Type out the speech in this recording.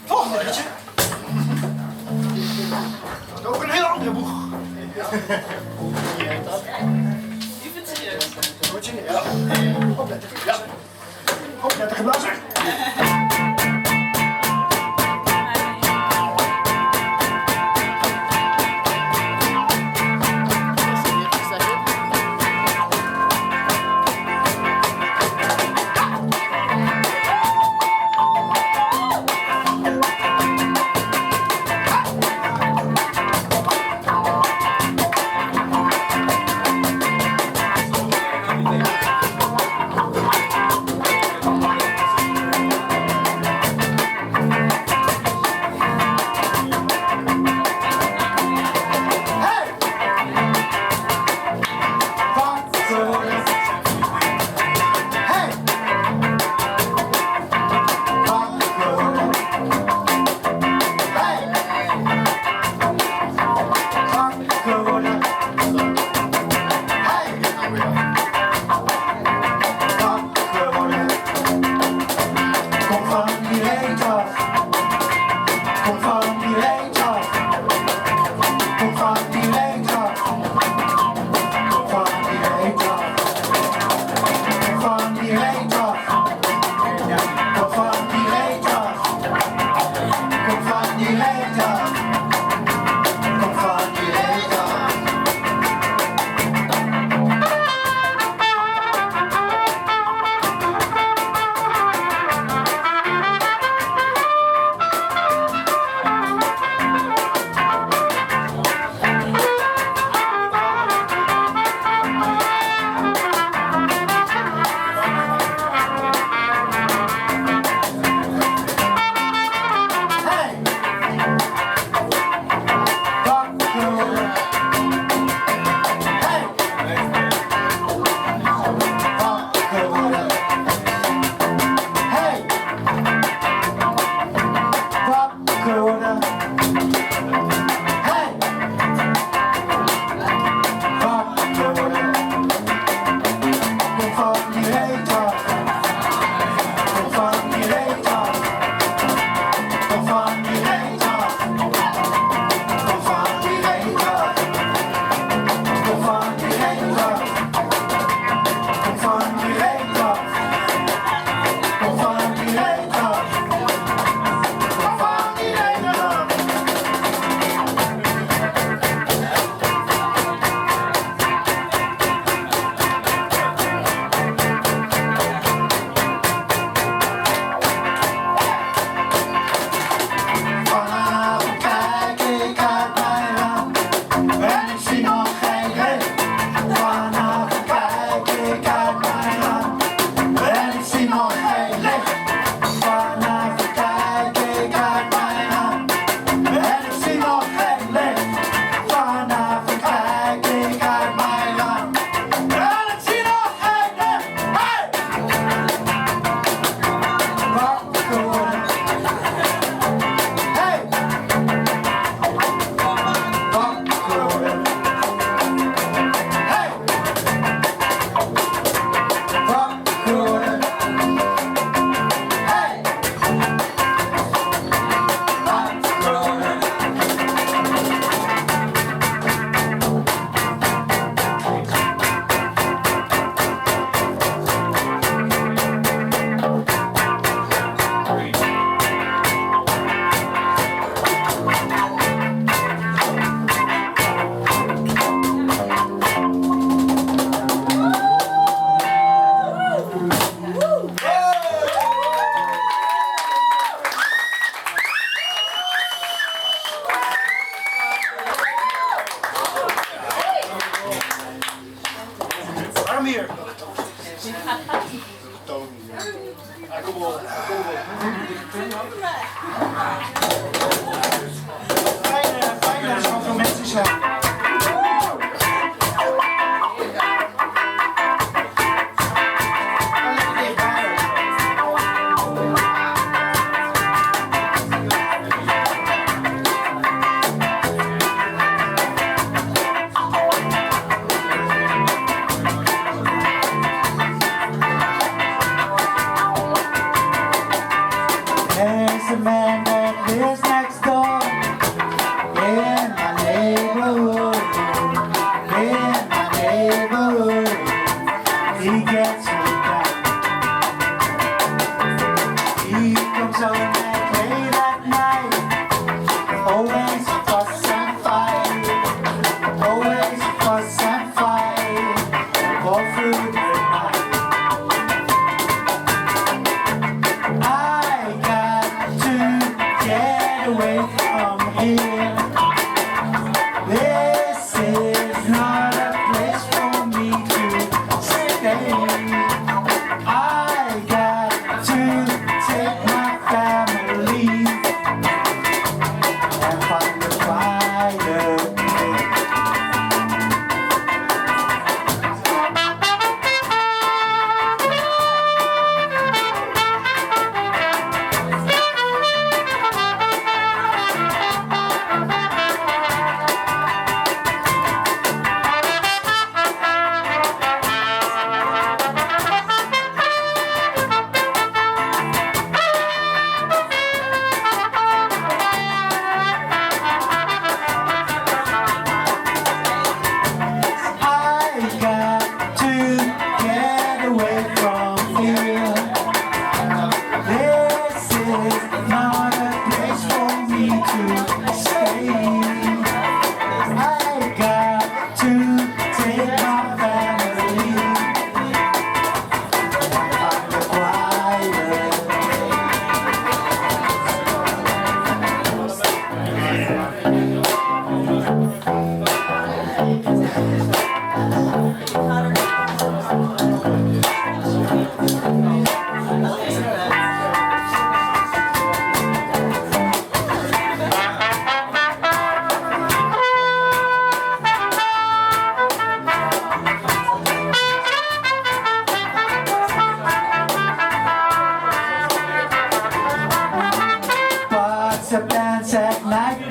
Volgende liedje. Dat is ook een heel andere boeg. Even serieus. Ja. Opletten. Ja. Opletten, geblazen. There's a man that lives next door in my neighborhood. In my neighborhood, he gets me down. He comes home at late at night, always fuss and fight, always fuss and fight, all through the night. I got to get away from here. This is not a place for me to stay. I got to take my family and find a quiet place. I got to get away from here. This is not a place for me to stay. I got to take my family and find a quiet Bars of bands at night